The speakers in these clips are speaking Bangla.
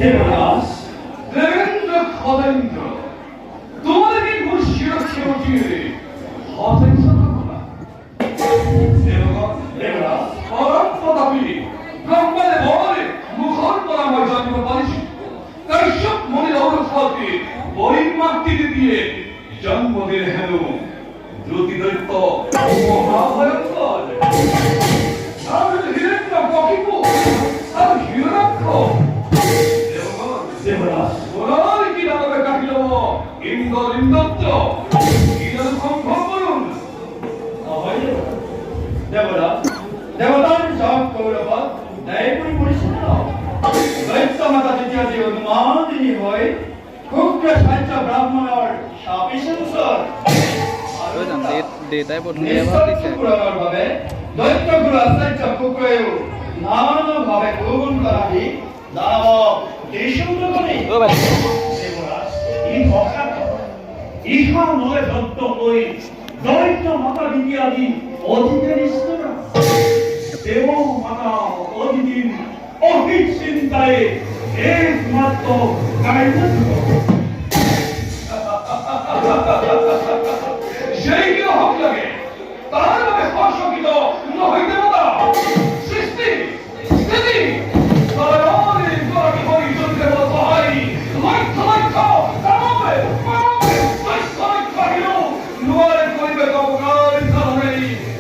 দেবদাস দেবেন্দ্র খদেন্দ্র তোমাদেরকে ঘুষিয়ে খেয়ে হতেন্দ্র না দেবদাস পরমপদাপি ব্রহ্মালে বলে মুখর পরাময় জন্ম পালিছি কাশ্যপ মনে অবস্থাকে বহির্মাকৃতি দিয়ে জন্মদিন হেন দ্রুতি দৈত্য মহাভয়ঙ্কর আর হিরণ্য কপিপু আর হিরণ্যাক্ষ দেবদাস ওরাই কি নামে কাটিল ইন্দ্র ইন্দ্রত্ব কি যেন সম্ভব করুন দেবদাস দেবতার সব কৌরব ন্যায়পুরি পরিষ্কার দৈত্য মাতা দ্বিতীয় যে অনুমানিনী হয় ক্ষুদ্র সাহায্য ব্রাহ্মণর সাপে সংসার দেতায় প্রথমে ভাবে দৈত্য গুরু আশ্চর্য কুকুরেও নানান ভাবে গ্রহণ করা দি দানব দেশুন্দ করে দেবদাস এই অখাত ইহা নয় দত্ত ওই দৈত্য মাতা দ্বিতীয়াদি অধিকারী স্তরা দেব মাতা অধিদিন অহিত চিন্তায় একমাত্র সেই কি হক লাগে তার নামে স্পর্শকিত নয় দেবতা সৃষ্টি স্থিতি সরণে গরি গরি চন্দ্রে বসাই লক্ষ লক্ষ কামবে কামবে লক্ষ লক্ষ হিরো নুয়ারে করিবে কবকার কারণে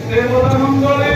দেবতা মঙ্গলে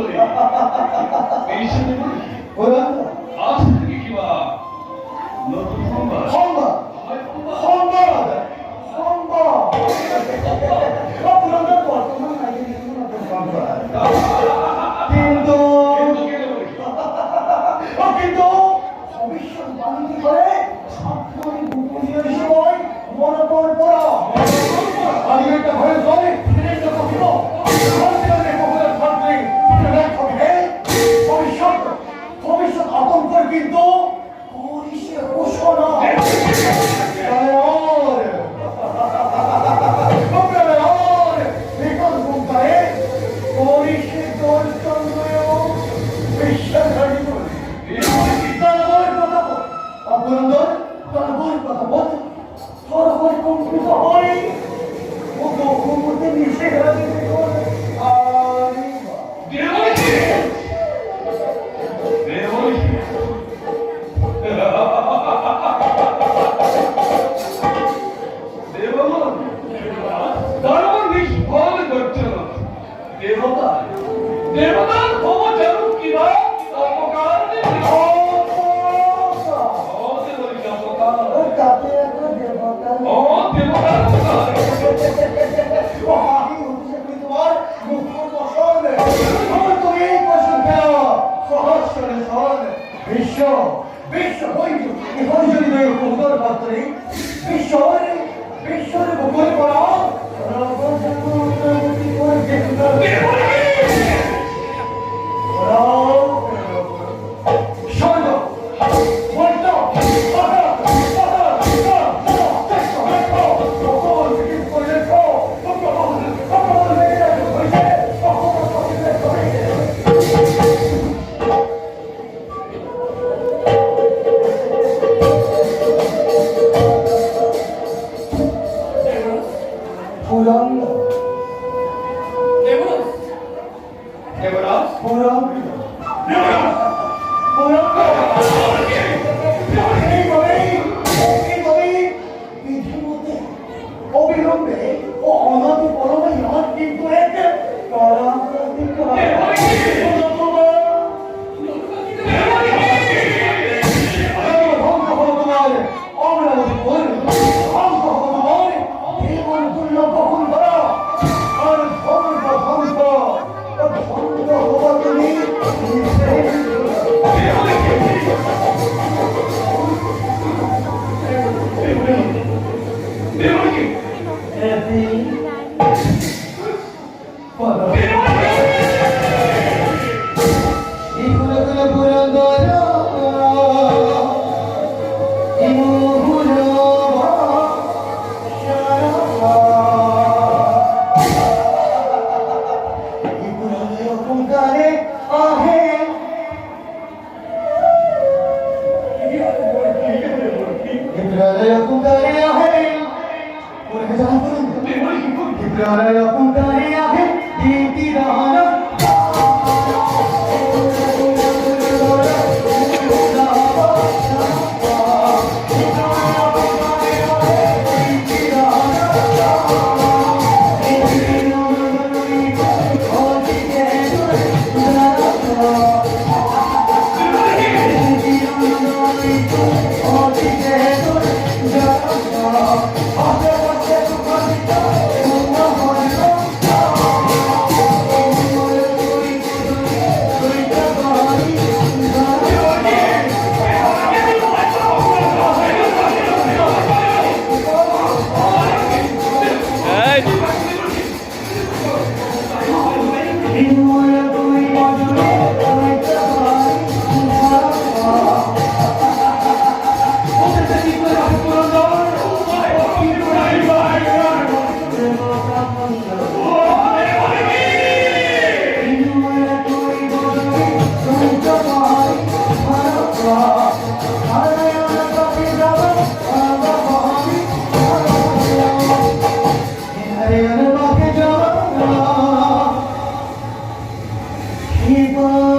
সুন্দরী এই সাথে বলি ওরা আজ থেকে কিবা নতুন সংবাদ সংবাদ সংবাদ সংবাদ আপনাদের বর্তমান আগে নতুন সংবাদ কিন্তু কিন্তু ভবিষ্যৎবাণী করে আপনার গোপনীয় সময় মনে পড়া আমি একটা ভয় চলে ভবিষ্যৎ আতঙ্কের কিন্তু ঘোষণা দেবতার ক্ষমা জানুক কিবা অপকার বিশ্বরে গোপন করা অবিলম্বে ও অনাদি পরমে ইহার কিন্তু এক Keep on